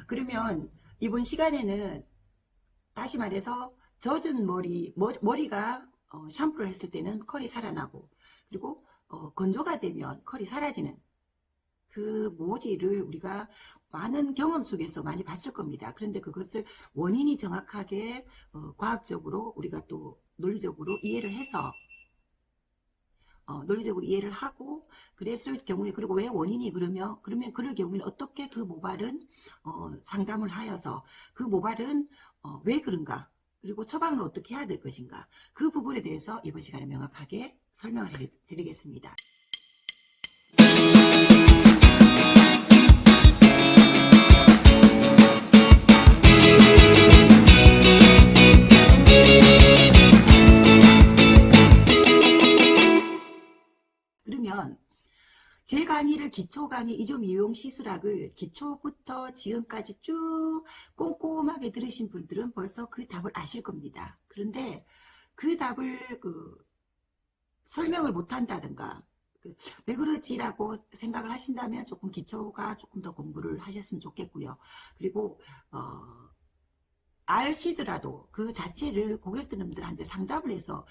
그러면 이번 시간에는 다시 말해서 젖은 머리가 샴푸를 했을 때는 컬이 살아나고, 그리고 건조가 되면 컬이 사라지는 그 모지를 우리가 많은 경험 속에서 많이 봤을 겁니다. 그런데 그것을 원인이 정확하게 과학적으로 우리가 또 논리적으로 이해를 해서 논리적으로 이해를 하고 그랬을 경우에, 그리고 왜 원인이 그러면 그럴 경우에는 어떻게 그 모발은 상담을 하여서 그 모발은 왜 그런가, 그리고 처방을 어떻게 해야 될 것인가, 그 부분에 대해서 이번 시간에 명확하게 설명을 해드리겠습니다. 그러면 제 강의를 기초 강의 이점 이용 시술학을 기초부터 지금까지 쭉 꼼꼼하게 들으신 분들은 벌써 그 답을 아실 겁니다. 그런데 그 답을 설명을 못한다든가 왜 그러지라고 생각을 하신다면 조금 기초가 조금 더 공부를 하셨으면 좋겠고요. 그리고 아시더라도 그 자체를 고객들한테 상담을 해서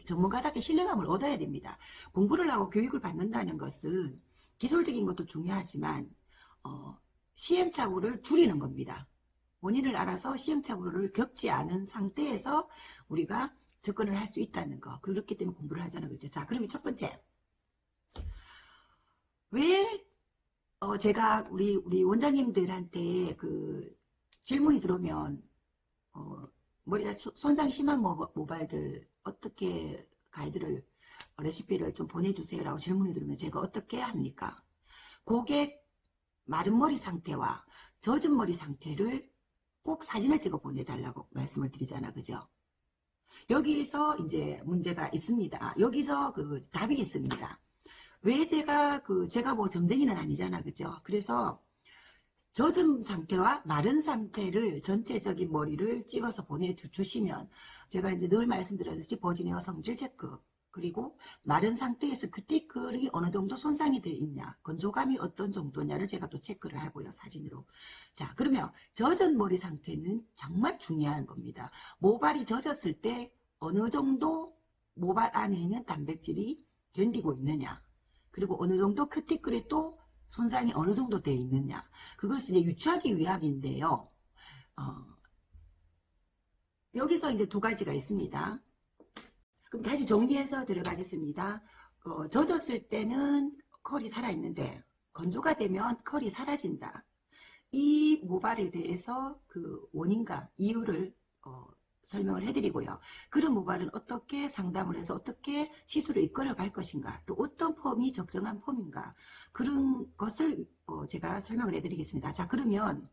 전문가답게 신뢰감을 얻어야 됩니다. 공부를 하고 교육을 받는다는 것은 기술적인 것도 중요하지만 시행착오를 줄이는 겁니다. 원인을 알아서 시행착오를 겪지 않은 상태에서 우리가 접근을 할 수 있다는 거. 그렇기 때문에 공부를 하자는 거죠. 자, 그러면 첫 번째, 왜 제가 우리 원장님들한테 질문이 들어오면 머리가 손상이 심한 모발들 어떻게 가이드를 레시피를 좀 보내주세요라고 질문이 들으면 제가 어떻게 합니까? 고객 마른 머리 상태와 젖은 머리 상태를 꼭 사진을 찍어 보내달라고 말씀을 드리잖아, 그죠? 여기서 이제 문제가 있습니다. 여기서 답이 있습니다. 왜 제가 뭐 점쟁이는 아니잖아, 그죠? 그래서 젖은 상태와 마른 상태를 전체적인 머리를 찍어서 보내주시면 제가 이제 늘 말씀드렸듯이 버지니아 성질 체크, 그리고 마른 상태에서 큐티클이 어느 정도 손상이 되어 있냐, 건조감이 어떤 정도냐를 제가 또 체크를 하고요, 사진으로. 자, 그러면 젖은 머리 상태는 정말 중요한 겁니다. 모발이 젖었을 때 어느 정도 모발 안에 있는 단백질이 견디고 있느냐, 그리고 어느 정도 큐티클이 또 손상이 어느 정도 되어 있느냐, 그것을 이제 유추하기 위함인데요. 여기서 이제 두 가지가 있습니다. 그럼 다시 정리해서 들어가겠습니다. 젖었을 때는 컬이 살아있는데 건조가 되면 컬이 사라진다. 이 모발에 대해서 그 원인과 이유를 설명을 해드리고요. 그런 모발은 어떻게 상담을 해서 어떻게 시술을 이끌어 갈 것인가, 또 어떤 폼이 적정한 폼인가, 그런 것을 제가 설명을 해드리겠습니다. 자, 그러면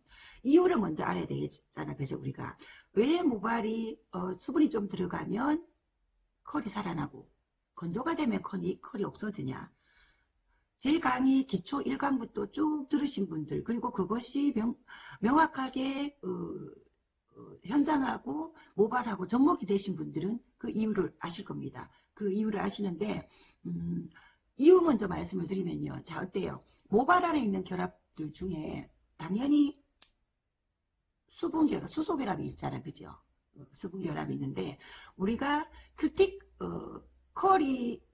이유를 먼저 알아야 되겠잖아, 그죠? 우리가 왜 모발이 수분이 좀 들어가면 컬이 살아나고 건조가 되면 컬이 없어지냐. 제 강의 기초 1강부터 쭉 들으신 분들, 그리고 그것이 명확하게 현장하고 모발하고 접목이 되신 분들은 그 이유를 아실 겁니다. 그 이유를 아시는데 이유 먼저 말씀을 드리면요. 자, 어때요? 모발 안에 있는 결합들 중에 당연히 수분결합, 수소결합이 있잖아, 그죠? 수분결합이 있는데 우리가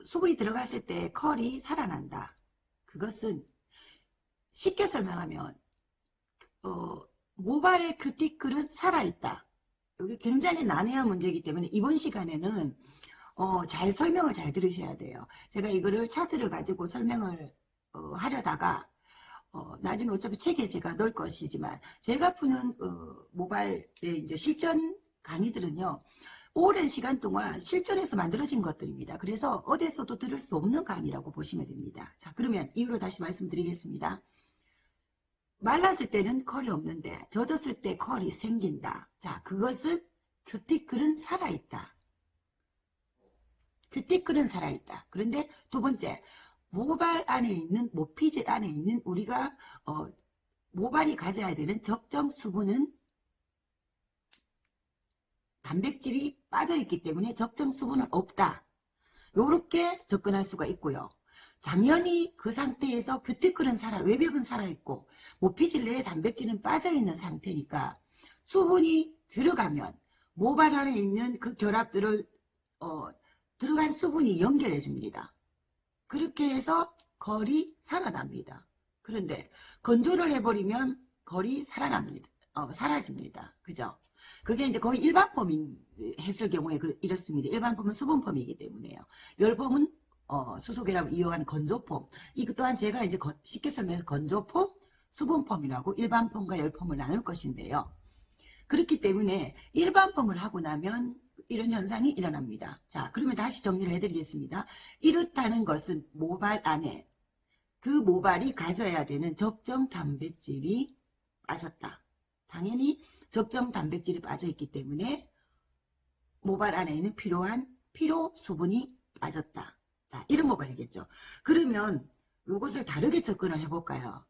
수분이 들어갔을 때 컬이 살아난다. 그것은 쉽게 설명하면 모발의 큐티클은 살아있다. 여기 굉장히 난해한 문제이기 때문에 이번 시간에는 잘 설명을 잘 들으셔야 돼요. 제가 이거를 차트를 가지고 설명을 하려다가 나중에 어차피 책에 제가 넣을 것이지만 제가 푸는 모발의 이제 실전 강의들은요, 오랜 시간 동안 실전에서 만들어진 것들입니다. 그래서 어디서도 들을 수 없는 강의라고 보시면 됩니다. 자, 그러면 이유를 다시 말씀드리겠습니다. 말랐을 때는 컬이 없는데 젖었을 때 컬이 생긴다. 자, 그것은 큐티클은 살아있다. 큐티클은 살아있다. 그런데 두 번째, 모발 안에 있는, 모피질 안에 있는 우리가 모발이 가져야 되는 적정 수분은 단백질이 빠져있기 때문에 적정 수분은 없다. 이렇게 접근할 수가 있고요. 당연히 그 상태에서 큐티클은 외벽은 살아있고 모피질 내에 단백질은 빠져있는 상태니까 수분이 들어가면 모발 안에 있는 그 결합들을 들어간 수분이 연결해 줍니다. 그렇게 해서 컬이 살아납니다. 그런데 건조를 해버리면 컬이 사라집니다. 그죠? 그게 이제 거의 일반 펌 했을 경우에 이렇습니다. 일반 펌은 수분 펌이기 때문에요. 열펌은 수소결합을 이용한 건조폼. 이것 또한 제가 이제 쉽게 설명해서 건조폼, 수분펌이라고 일반 펌과 열펌을 나눌 것인데요. 그렇기 때문에 일반 펌을 하고 나면 이런 현상이 일어납니다. 자, 그러면 다시 정리를 해드리겠습니다. 이렇다는 것은 모발 안에 그 모발이 가져야 되는 적정 단백질이 빠졌다. 당연히 적정 단백질이 빠져있기 때문에 모발 안에 있는 필요한 피로 수분이 빠졌다. 자, 이런 모발이겠죠. 그러면 이것을 다르게 접근을 해볼까요?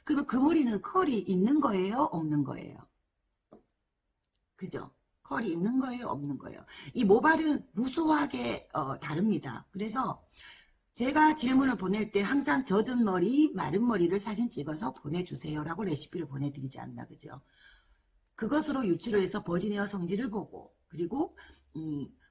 그러면 그 머리는 컬이 있는 거예요? 없는 거예요? 그죠? 컬이 있는 거예요? 없는 거예요? 이 모발은 무수하게 다릅니다. 그래서 제가 질문을 보낼 때 항상 젖은 머리, 마른 머리를 사진 찍어서 보내주세요 라고 레시피를 보내드리지 않나, 그죠? 그것으로 유추를 해서 버지니아 성질을 보고, 그리고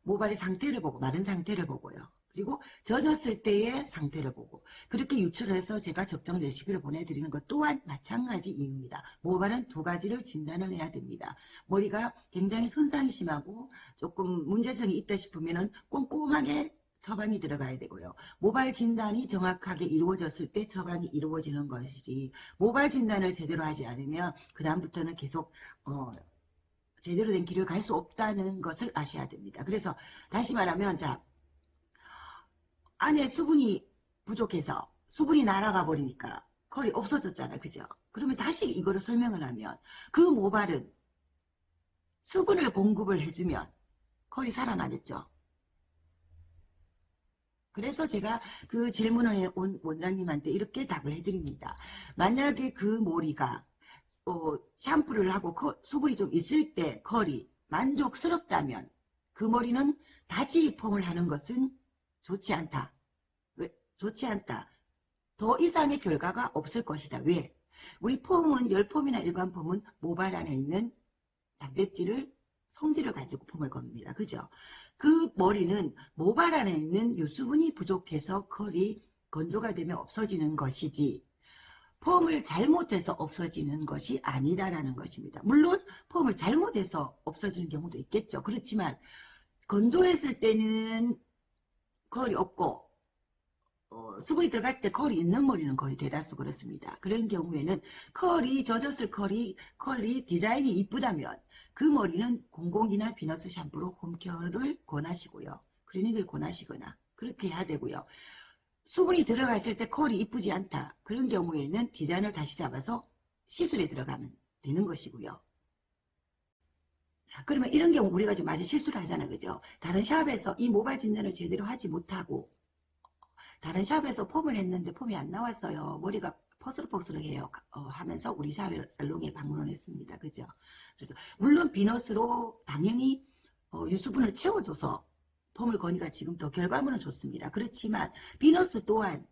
모발의 상태를 보고, 마른 상태를 보고요. 그리고 젖었을 때의 상태를 보고, 그렇게 유추를 해서 제가 적정 레시피를 보내드리는 것 또한 마찬가지 이유입니다. 모발은 두 가지를 진단을 해야 됩니다. 머리가 굉장히 손상이 심하고 조금 문제성이 있다 싶으면 꼼꼼하게 처방이 들어가야 되고요. 모발 진단이 정확하게 이루어졌을 때 처방이 이루어지는 것이지, 모발 진단을 제대로 하지 않으면 그 다음부터는 계속 제대로 된 길을 갈 수 없다는 것을 아셔야 됩니다. 그래서 다시 말하면, 자, 안에 수분이 부족해서 수분이 날아가 버리니까 컬이 없어졌잖아요. 그죠? 그러면 다시 이거를 설명을 하면 그 모발은 수분을 공급을 해주면 컬이 살아나겠죠. 그래서 제가 그 질문을 해온 원장님한테 이렇게 답을 해드립니다. 만약에 그 머리가 샴푸를 하고 수분이 좀 있을 때 컬이 만족스럽다면 그 머리는 다시 펌을 하는 것은 좋지 않다. 왜? 좋지 않다. 더 이상의 결과가 없을 것이다. 왜? 우리 펌은 열펌이나 일반 펌은 모발 안에 있는 단백질을 성질을 가지고 펌을 겁니다. 그죠? 그 머리는 모발 안에 있는 유수분이 부족해서 컬이 건조가 되면 없어지는 것이지 펌을 잘못해서 없어지는 것이 아니다라는 것입니다. 물론 펌을 잘못해서 없어지는 경우도 있겠죠. 그렇지만 건조했을 때는 컬이 없고 수분이 들어갈 때 컬이 있는 머리는 거의 대다수 그렇습니다. 그런 경우에는 젖었을 컬이 디자인이 이쁘다면 그 머리는 공공이나 비너스 샴푸로 홈케어를 권하시고요. 클리닉을 권하시거나 그렇게 해야 되고요. 수분이 들어가 있을 때 컬이 이쁘지 않다. 그런 경우에는 디자인을 다시 잡아서 시술에 들어가면 되는 것이고요. 자, 그러면 이런 경우 우리가 좀 많이 실수를 하잖아요. 그죠? 다른 샵에서 이 모발 진단을 제대로 하지 못하고 다른 샵에서 펌을 했는데 펌이 안 나왔어요. 머리가 퍼스럭퍼스럭해요 하면서 우리 샵에 살롱에 방문을 했습니다. 그죠? 그래서 물론 비너스로 당연히 유수분을 채워줘서 펌을 거니까 지금 더 결과물은 좋습니다. 그렇지만 비너스 또한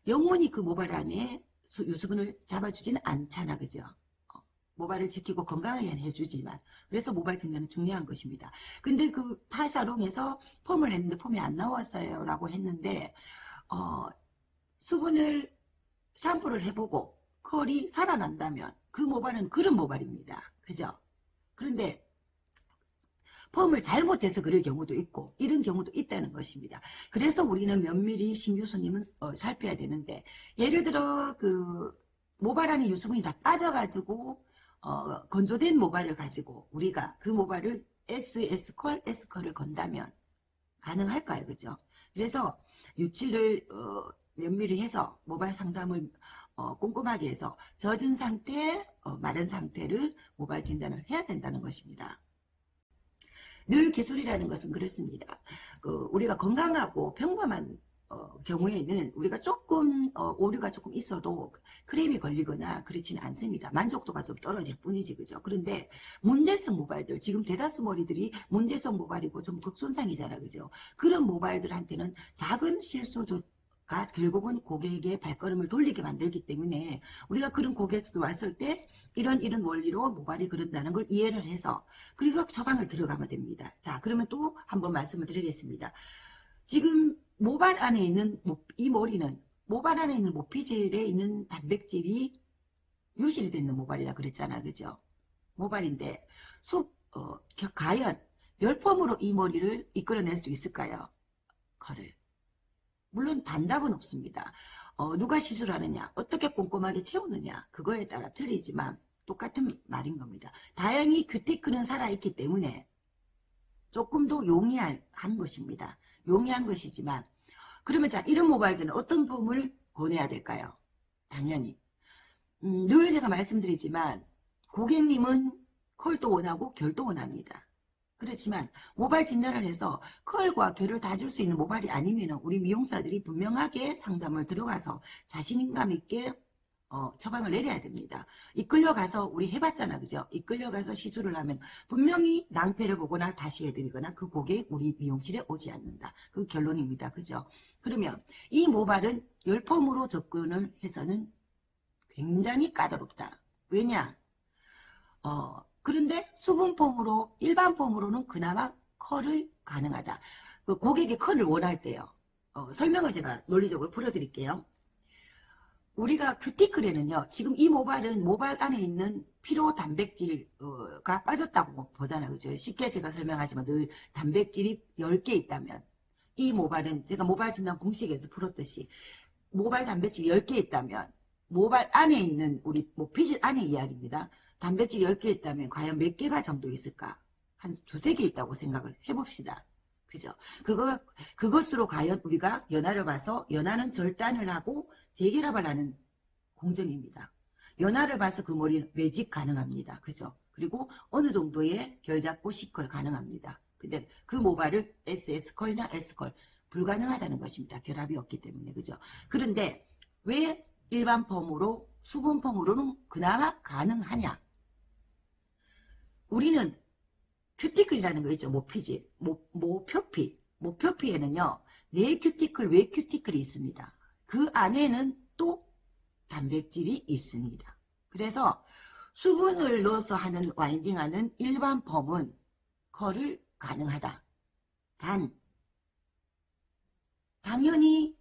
영원히 그 모발 안에 유수분을 잡아주지는 않잖아. 그죠? 모발을 지키고 건강하게 해주지만 그래서 모발 진단은 중요한 것입니다. 근데 그 타사롱에서 펌을 했는데 펌이 안 나왔어요 라고 했는데 수분을 샴푸를 해보고 컬이 살아난다면 그 모발은 그런 모발입니다. 그죠? 그런데 펌을 잘못해서 그럴 경우도 있고 이런 경우도 있다는 것입니다. 그래서 우리는 면밀히 신규 손님은 살펴야 되는데 예를 들어 그 모발 안에 유수분이 다 빠져가지고 건조된 모발을 가지고 우리가 그 모발을 S컬을 건다면 가능할까요? 그죠? 그래서 유치를 면밀히 해서 모발 상담을 꼼꼼하게 해서 젖은 상태, 마른 상태를 모발 진단을 해야 된다는 것입니다. 늘 기술이라는 것은 그렇습니다. 우리가 건강하고 평범한 경우에는 우리가 조금 오류가 조금 있어도 크림이 걸리거나 그렇지는 않습니다. 만족도가 좀 떨어질 뿐이지. 그죠? 그런데 문제성 모발들, 지금 대다수 머리들이 문제성 모발이고 좀 극손상이잖아. 그죠? 그런 모발들한테는 작은 실수도 결국은 고객의 발걸음을 돌리게 만들기 때문에 우리가 그런 고객도 왔을 때 이런 원리로 모발이 그런다는 걸 이해를 해서 그리고 처방을 들어가면 됩니다. 자, 그러면 또 한번 말씀을 드리겠습니다. 지금 모발 안에 있는 이 머리는 모발 안에 있는 모피질에 있는 단백질이 유실이 되는 모발이라 그랬잖아, 그죠? 모발인데 과연 열펌으로 이 머리를 이끌어낼 수 있을까요? 컬을. 물론 단답은 없습니다. 누가 시술하느냐, 어떻게 꼼꼼하게 채우느냐, 그거에 따라 틀리지만 똑같은 말인 겁니다. 다행히 큐티클은 살아있기 때문에 조금 더 용이한 것입니다. 용이한 것이지만, 그러면 자, 이런 모발들은 어떤 폼을 권해야 될까요? 당연히. 늘 제가 말씀드리지만, 고객님은 컬도 원하고 결도 원합니다. 그렇지만 모발 진단을 해서 컬과 결을 다 줄 수 있는 모발이 아니면 우리 미용사들이 분명하게 상담을 들어가서 자신감 있게 처방을 내려야 됩니다. 이끌려가서 우리 해봤잖아, 그죠? 이끌려가서 시술을 하면 분명히 낭패를 보거나 다시 해드리거나 그 고객 우리 미용실에 오지 않는다. 그 결론입니다, 그죠? 그러면 이 모발은 열펌으로 접근을 해서는 굉장히 까다롭다. 왜냐? 그런데 수분폼으로 일반 폼으로는 그나마 컬이 가능하다. 그 고객이 컬을 원할 때요. 설명을 제가 논리적으로 풀어드릴게요. 우리가 큐티클에는요. 지금 이 모발은 모발 안에 있는 피로 단백질가 빠졌다고 보잖아요. 그죠? 쉽게 제가 설명하지만 늘 단백질이 10개 있다면 이 모발은 제가 모발 진단 공식에서 풀었듯이 모발 단백질이 10개 있다면 모발 안에 있는 우리 모피질 안에 이야기입니다. 단백질이 10개 있다면 과연 몇 개가 정도 있을까? 한 두세 개 있다고 생각을 해봅시다. 그죠? 그것으로 과연 우리가 연화를 봐서 연화는 절단을 하고 재결합을 하는 공정입니다. 연화를 봐서 그 머리는 매직 가능합니다. 그죠? 그리고 어느 정도의 결 잡고 C컬 가능합니다. 근데 그 모발을 SS컬이나 S컬 불가능하다는 것입니다. 결합이 없기 때문에. 그죠? 그런데 왜 일반 펌으로 수분 펌으로는 그나마 가능하냐? 우리는 큐티클이라는 거 있죠. 모피질, 모표피. 모표피에는요. 내 큐티클, 외 큐티클이 있습니다. 그 안에는 또 단백질이 있습니다. 그래서 수분을 넣어서 하는 와인딩하는 일반 펌은 컬을 가능하다. 단 당연히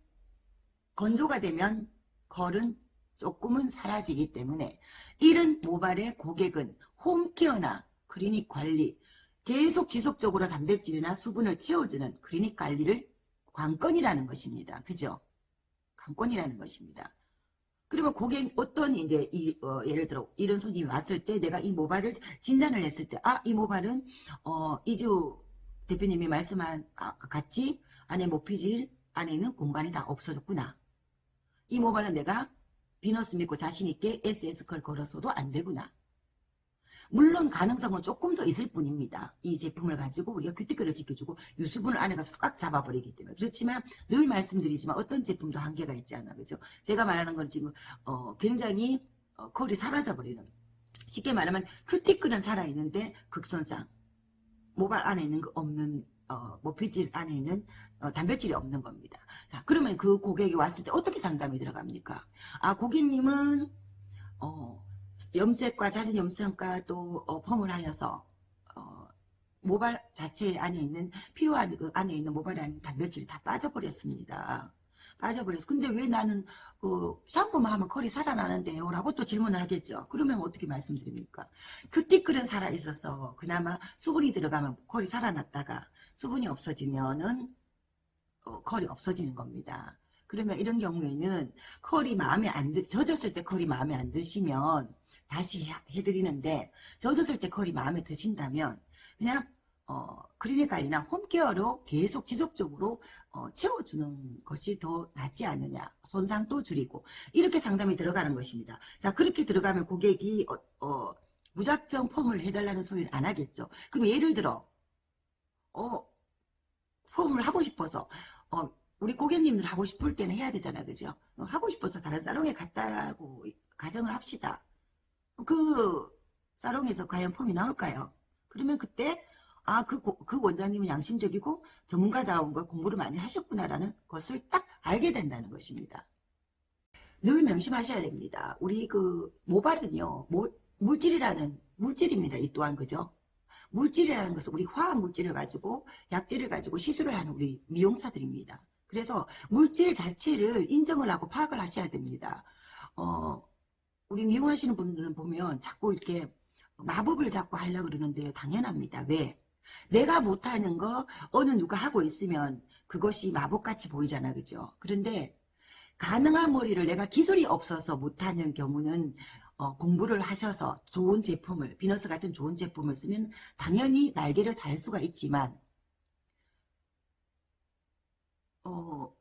건조가 되면 컬은 조금은 사라지기 때문에 이런 모발의 고객은 홈케어나 클리닉 관리, 계속 지속적으로 단백질이나 수분을 채워주는 클리닉 관리를 관건이라는 것입니다. 그죠? 관건이라는 것입니다. 그러면 고객 어떤 이제 예를 들어 이런 손님이 왔을 때 내가 이 모발을 진단을 했을 때 이 모발은 이주 대표님이 말씀한 같이 안에 모피질 안에 있는 공간이 다 없어졌구나. 이 모발은 내가 비너스 믿고 자신있게 SS컬 걸어서도 안 되구나. 물론 가능성은 조금 더 있을 뿐입니다. 이 제품을 가지고 우리가 큐티클을 지켜주고 유수분을 안에 가서 꽉 잡아버리기 때문에. 그렇지만 늘 말씀드리지만 어떤 제품도 한계가 있지 않나, 그죠? 제가 말하는 건 지금 굉장히 컬이 사라져버리는, 쉽게 말하면 큐티클은 살아있는데 극손상, 모발 안에 있는 거 없는 모피질 안에 있는 단백질이 없는 겁니다. 자, 그러면 그 고객이 왔을 때 어떻게 상담이 들어갑니까? 고객님은 염색과 잦은 염색과 또 펌을 하여서 모발 자체 안에 있는 피로 안에 있는 모발 안에 있는 단백질이 다 빠져버렸습니다. 빠져버렸어. 근데 왜 나는 샴푸만 하면 컬이 살아나는데요? 라고 또 질문을 하겠죠. 그러면 어떻게 말씀드립니까? 큐티클은 살아있어서 그나마 수분이 들어가면 컬이 살아났다가 수분이 없어지면은 컬이 없어지는 겁니다. 그러면 이런 경우에는 컬이 마음에 젖었을 때 컬이 마음에 안 드시면 다시 해드리는데, 젖었을 때 컬이 마음에 드신다면 그냥 클리닉 관리나 홈케어로 계속 지속적으로 채워주는 것이 더 낫지 않느냐. 손상도 줄이고 이렇게 상담이 들어가는 것입니다. 자, 그렇게 들어가면 고객이 무작정 펌을 해달라는 소리는 안 하겠죠. 그럼 예를 들어 펌을 하고 싶어서 우리 고객님들 하고 싶을 때는 해야 되잖아, 그죠? 하고 싶어서 다른 사롱에 갔다고 가정을 합시다. 그 사롱에서 과연 펌이 나올까요? 그러면 그때 아, 그 원장님은 양심적이고 전문가다운 걸 공부를 많이 하셨구나라는 것을 딱 알게 된다는 것입니다. 늘 명심하셔야 됩니다. 우리 그 모발은요, 물질입니다. 이 또한 그죠? 물질이라는 것은 우리 화학 물질을 가지고 약질을 가지고 시술을 하는 우리 미용사들입니다. 그래서 물질 자체를 인정을 하고 파악을 하셔야 됩니다. 우리 미용하시는 분들은 보면 자꾸 이렇게 마법을 자꾸 하려고 그러는데요. 당연합니다. 왜? 내가 못하는 거 어느 누가 하고 있으면 그것이 마법같이 보이잖아. 그죠? 그런데 가능한 머리를 내가 기술이 없어서 못하는 경우는 공부를 하셔서 좋은 제품을, 비너스 같은 좋은 제품을 쓰면 당연히 날개를 달 수가 있지만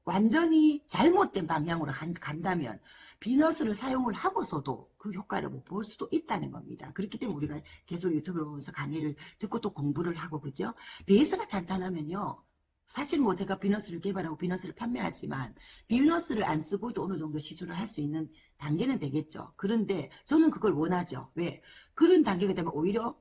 완전히 잘못된 방향으로 간다면 비너스를 사용을 하고서도 그 효과를 못 볼 수도 있다는 겁니다. 그렇기 때문에 우리가 계속 유튜브를 보면서 강의를 듣고 또 공부를 하고 그죠? 베이스가 탄탄하면요. 사실 뭐 제가 비너스를 개발하고 비너스를 판매하지만 비너스를 안 쓰고도 어느 정도 시술을 할 수 있는 단계는 되겠죠. 그런데 저는 그걸 원하죠. 왜? 그런 단계가 되면 오히려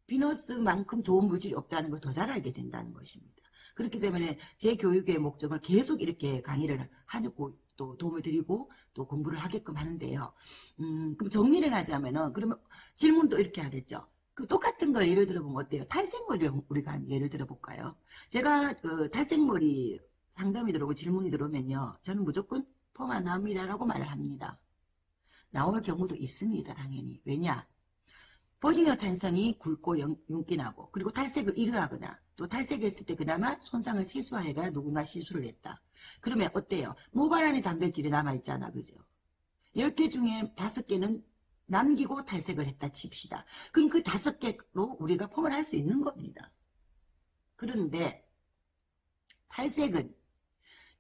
비너스만큼 좋은 물질이 없다는 걸 더 잘 알게 된다는 것입니다. 그렇기 때문에 제 교육의 목적을 계속 이렇게 강의를 하고 또 도움을 드리고 또 공부를 하게끔 하는데요. 그럼 정리를 하자면은 그러면 질문도 이렇게 하겠죠. 그 똑같은 걸 예를 들어보면 어때요? 탈색머리를 우리가 한 예를 들어볼까요? 제가 그 탈색머리 상담이 들어오고 질문이 들어오면요. 저는 무조건 펌 안 나옵니다라고 말을 합니다. 나올 경우도 있습니다. 당연히. 왜냐? 버지니아 탄성이 굵고 윤기나고 그리고 탈색을 1회하거나 또 탈색했을 때 그나마 손상을 최소화해가 누군가 시술을 했다. 그러면 어때요? 모발 안에 단백질이 남아있잖아. 그죠? 10개 중에 5개는 남기고 탈색을 했다 칩시다. 그럼 그 5개로 우리가 펌을 할 수 있는 겁니다. 그런데 탈색은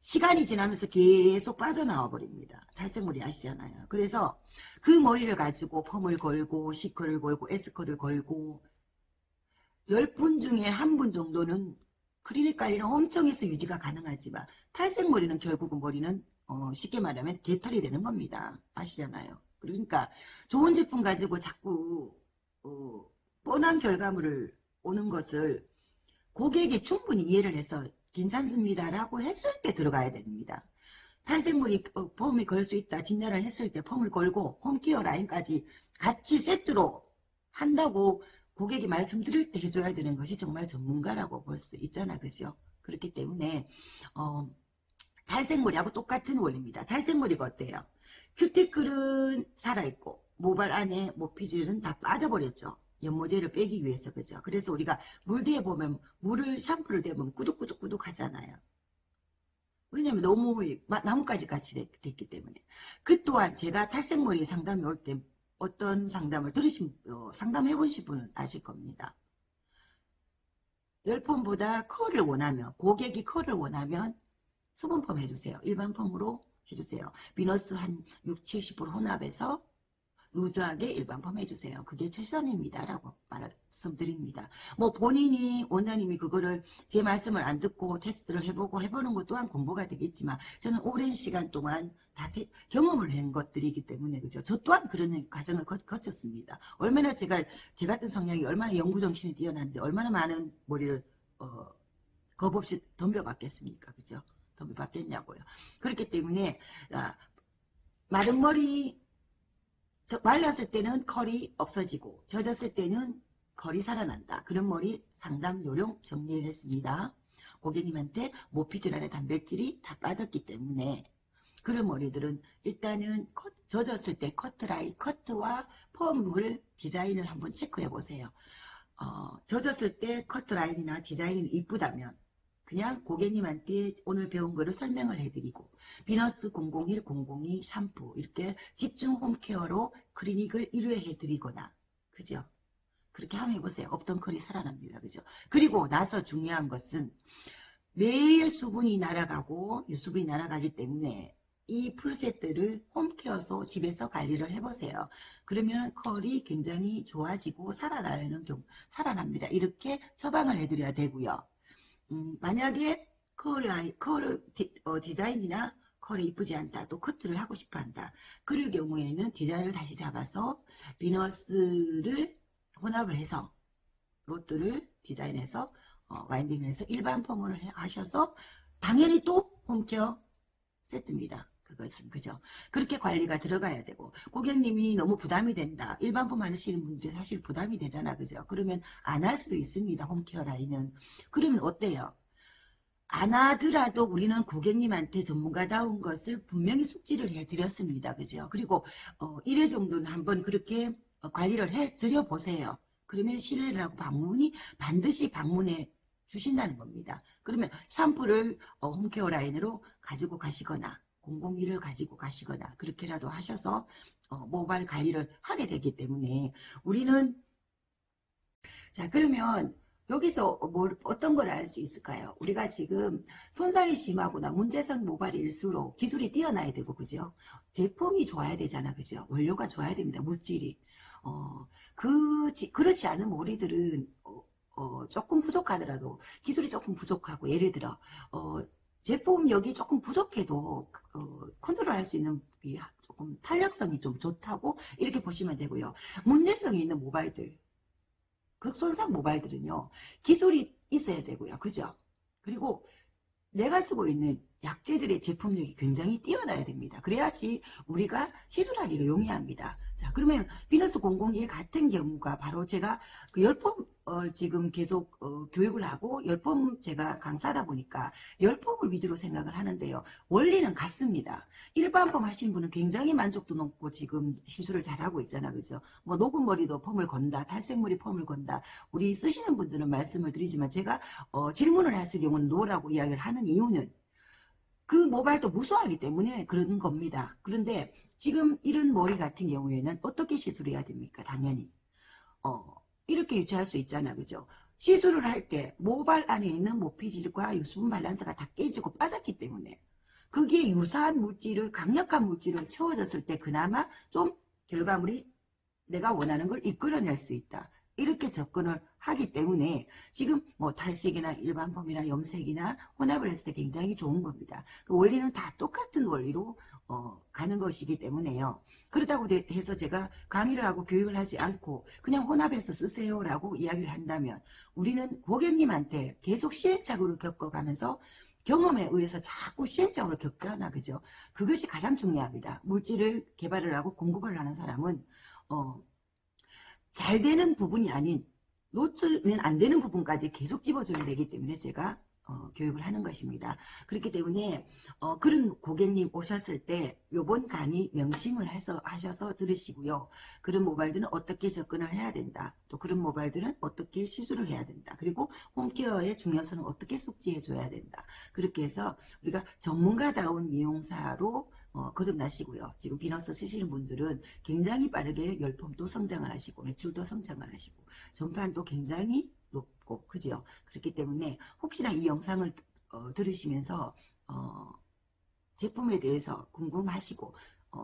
시간이 지나면서 계속 빠져나와 버립니다. 탈색물이 아시잖아요. 그래서 그 머리를 가지고 펌을 걸고 C컬을 걸고 S컬을 걸고 10분 중에 1분 정도는 클리닉 관리는 엄청 해서 유지가 가능하지만 탈색머리는 결국은 머리는 쉽게 말하면 개털이 되는 겁니다. 아시잖아요. 그러니까 좋은 제품 가지고 자꾸 뻔한 결과물을 오는 것을 고객이 충분히 이해를 해서 괜찮습니다라고 했을 때 들어가야 됩니다. 탈색물이 펌이 걸 수 있다 진단을 했을 때 펌을 걸고 홈케어 라인까지 같이 세트로 한다고 고객이 말씀드릴 때 해줘야 되는 것이 정말 전문가라고 볼 수 있잖아. 그죠? 그렇기 때문에 탈색머리하고 똑같은 원리입니다. 탈색머리가 어때요? 큐티클은 살아있고 모발 안에 모피질은 다 빠져버렸죠. 연모제를 빼기 위해서. 그죠? 그래서 우리가 물대에 보면 샴푸를 대보면 꾸덕꾸덕꾸덕 하잖아요. 왜냐면 너무 나뭇가지 같이 됐기 때문에. 그 또한 제가 탈색머리 상담이 올 때 어떤 상담을 상담해 보신 분은 아실 겁니다. 10펌보다 컬을 원하면 고객이 컬을 원하면 수분펌 해주세요. 일반 펌으로 해주세요. 비너스 한 60, 70% 혼합해서 루즈하게 일반 펌 해주세요. 그게 최선입니다. 라고 말씀드립니다. 뭐 본인이 원장님이 그거를 제 말씀을 안 듣고 테스트를 해보는 것 또한 공부가 되겠지만 저는 오랜 시간 동안 다 경험을 한 것들이기 때문에 그죠. 저 또한 그런 과정을 거쳤습니다. 얼마나 제 같은 성향이 얼마나 연구정신이 뛰어난데 얼마나 많은 머리를 겁 없이 덤벼봤겠습니까. 그죠. 덤벼봤겠냐고요. 그렇기 때문에 마른 머리 말랐을 때는 컬이 없어지고 젖었을 때는 컬이 살아난다. 그런 머리 상담 요령 정리를 했습니다. 고객님한테 모피질 안에 단백질이 다 빠졌기 때문에 그런 머리들은 일단은 젖었을 때 커트와 펌을 디자인을 한번 체크해 보세요. 젖었을 때 커트라인이나 디자인이 이쁘다면 그냥 고객님한테 오늘 배운 거를 설명을 해드리고 비너스 001, 002 샴푸 이렇게 집중 홈케어로 클리닉을 1회 해드리거나 그죠? 그렇게 한번 해보세요. 없던 컬이 살아납니다. 그죠? 그리고 나서 중요한 것은 매일 수분이 날아가고 유수분이 날아가기 때문에 이 풀세트를 홈케어소 집에서 관리를 해보세요. 그러면 컬이 굉장히 좋아지고 살아납니다. 이렇게 처방을 해드려야 되고요. 만약에 디자인이나 컬이 이쁘지 않다. 또 커트를 하고 싶어 한다. 그럴 경우에는 디자인을 다시 잡아서 비너스를 혼합을 해서 로트를 디자인해서 와인딩해서 일반 펌을 하셔서 당연히 또 홈케어 세트입니다. 그것은 그죠. 그렇게 관리가 들어가야 되고 고객님이 너무 부담이 된다. 일반 펌 하시는 분들이 사실 부담이 되잖아. 그죠. 그러면 안 할 수도 있습니다. 홈케어 라인은. 그러면 어때요? 안 하더라도 우리는 고객님한테 전문가다운 것을 분명히 숙지를 해드렸습니다. 그죠? 그리고 1회 정도는 한번 그렇게 관리를 해드려 보세요. 그러면 신뢰를 하고 반드시 방문해 주신다는 겁니다. 그러면 샴푸를 홈케어 라인으로 가지고 가시거나 001을 가지고 가시거나 그렇게라도 하셔서 모발 관리를 하게 되기 때문에 우리는 자 그러면 여기서 어떤 걸 알 수 있을까요? 우리가 지금 손상이 심하거나 문제성 모발일수록 기술이 뛰어나야 되고 그죠? 제품이 좋아야 되잖아 그죠? 원료가 좋아야 됩니다. 물질이 그렇지 않은 머리들은 조금 부족하더라도 기술이 조금 부족하고 예를 들어 제품력이 조금 부족해도 컨트롤할 수 있는 조금 탄력성이 좀 좋다고 이렇게 보시면 되고요. 문제성이 있는 모발들 극손상 모발들은요 기술이 있어야 되고요 그죠. 그리고 내가 쓰고 있는 약재들의 제품력이 굉장히 뛰어나야 됩니다. 그래야지 우리가 시술하기가 용이합니다. 자, 그러면 비너스 001 같은 경우가 바로 제가 그 열펌을 지금 계속 교육을 하고 열펌 제가 강사다 보니까 열펌을 위주로 생각을 하는데요. 원리는 같습니다. 일반 펌 하시는 분은 굉장히 만족도 높고 지금 시술을 잘하고 있잖아. 그죠? 뭐 녹은 머리도 펌을 건다. 탈색머리 펌을 건다. 우리 쓰시는 분들은 말씀을 드리지만 제가 질문을 하실 경우는 노라고 이야기를 하는 이유는 그 모발도 무수하기 때문에 그런 겁니다. 그런데 지금 이런 머리 같은 경우에는 어떻게 시술해야 됩니까? 당연히 이렇게 유지할 수 있잖아. 그죠? 시술을 할 때 모발 안에 있는 모피질과 유수분 밸런스가 다 깨지고 빠졌기 때문에 거기에 유사한 물질을 강력한 물질을 채워졌을 때 그나마 좀 결과물이 내가 원하는 걸 이끌어낼 수 있다. 이렇게 접근을 하기 때문에 지금 뭐 탈색이나 일반 펌이나 염색이나 혼합을 했을 때 굉장히 좋은 겁니다. 그 원리는 다 똑같은 원리로 가는 것이기 때문에요. 그렇다고 해서 제가 강의를 하고 교육을 하지 않고 그냥 혼합해서 쓰세요라고 이야기를 한다면 우리는 고객님한테 계속 시행착오를 겪어가면서 경험에 의해서 자꾸 시행착오를 겪잖아. 그죠? 그것이 가장 중요합니다. 물질을 개발을 하고 공급을 하는 사람은 잘 되는 부분이 아닌 놓치면 안 되는 부분까지 계속 집어줘야 되기 때문에 제가 교육을 하는 것입니다. 그렇기 때문에 그런 고객님 오셨을 때 요번 강의 명심을 해서 하셔서 들으시고요. 그런 모발들은 어떻게 접근을 해야 된다. 또 그런 모발들은 어떻게 시술을 해야 된다. 그리고 홈케어의 중요성은 어떻게 숙지해 줘야 된다. 그렇게 해서 우리가 전문가다운 미용사로 거듭나시고요. 지금 비너스 쓰시는 분들은 굉장히 빠르게 열펌도 성장을 하시고 매출도 성장을 하시고 전판도 굉장히 높고 그죠. 그렇기 때문에 혹시나 이 영상을 들으시면서 제품에 대해서 궁금하시고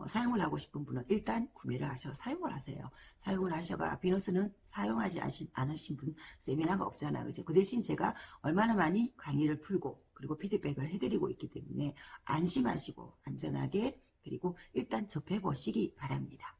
사용을 하고 싶은 분은 일단 구매를 하셔 사용을 하세요. 사용을 하셔가 비너스는 사용하지 않으신 분 세미나가 없잖아. 그죠? 그 대신 제가 얼마나 많이 강의를 풀고 그리고 피드백을 해드리고 있기 때문에 안심하시고 안전하게 그리고 일단 접해 보시기 바랍니다.